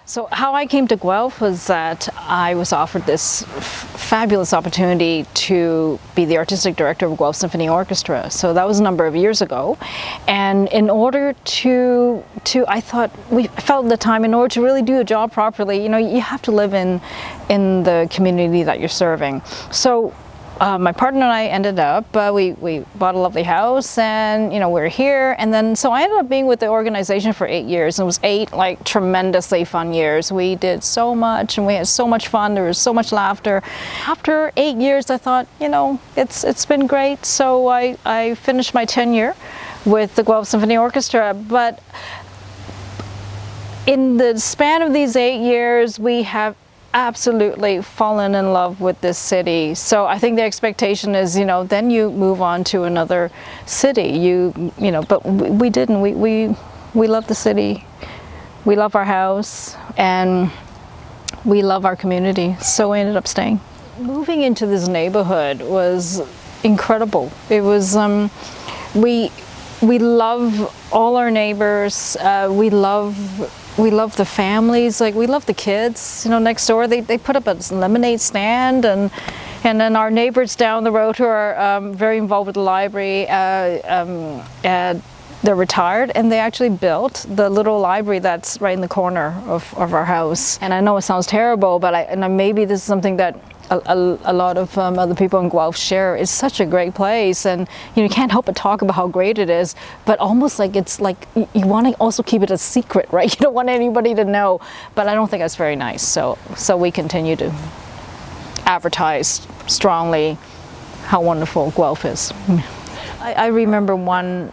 So how I came to Guelph was that I was offered this fabulous opportunity to be the artistic director of Guelph Symphony Orchestra. So that was a number of years ago. And in order I felt at the time, in order to really do a job properly, you have to live in the community that you're serving. So my partner and I ended up, we bought a lovely house, and we're here, and then so I ended up being with the organization for 8 years, and it was 8 like tremendously fun years. We did so much, and we had so much fun. There was so much laughter. After 8 years, I thought, it's been great. So I finished my tenure with the Guelph Symphony Orchestra, but in the span of these 8 years, we have absolutely fallen in love with this city. So I think the expectation is, then you move on to another city. But we didn't. We love the city. We love our house, and we love our community. So we ended up staying. Moving into this neighborhood was incredible. It was we love all our neighbors. We love the families, we love the kids, next door. They put up a lemonade stand, and then our neighbors down the road who are very involved with the library, they're retired, and they actually built the little library that's right in the corner of our house. And I know it sounds terrible, but maybe this is something that a lot of other people in Guelph share. It's such a great place, and you can't help but talk about how great it is, but almost it's like you want to also keep it a secret, right? You don't want anybody to know, but I don't think that's very nice. So we continue to advertise strongly how wonderful Guelph is. I remember one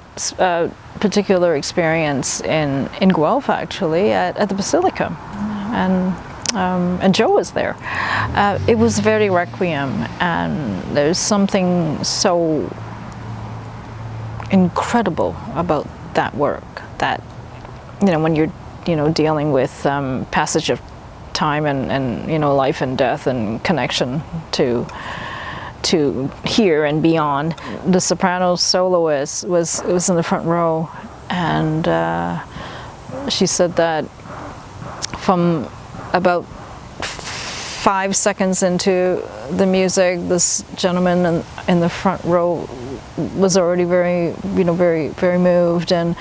particular experience in Guelph, actually, at the Basilica, and Joe was there. It was very requiem, and there's something so incredible about that work that, when you're, dealing with passage of time and life and death and connection to here and beyond. The soprano soloist was in the front row, and she said that from about 5 seconds into the music, this gentleman in the front row was already very, very, very moved, and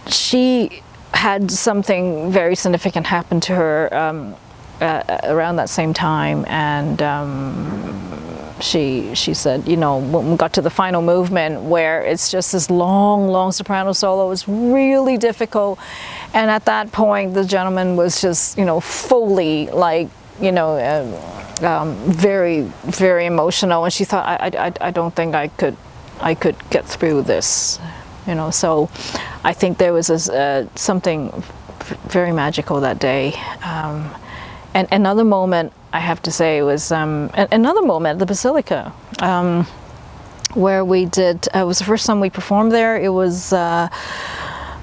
she had something very significant happen to her around that same time, and she said, when we got to the final movement, where it's just this long soprano solo, it's really difficult. And at that point, the gentleman was just, fully very, very emotional. And she thought, I don't think I could get through this, So I think there was something very magical that day. And another moment, I have to say, was another moment at the Basilica, where we did. It was the first time we performed there. It was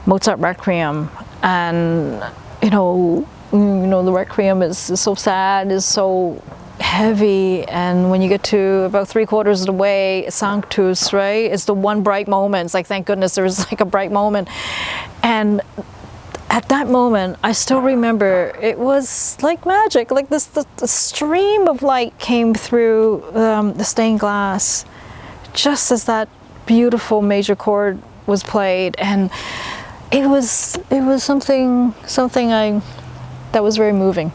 Mozart Requiem, and the Requiem is so sad, is so heavy, and when you get to about 3/4 of the way, Sanctus, right? It's the one bright moment. It's like, thank goodness there was a bright moment, and at that moment, I still remember, it was like magic. Like the stream of light came through the stained glass, just as that beautiful major chord was played, and it was something that was very moving.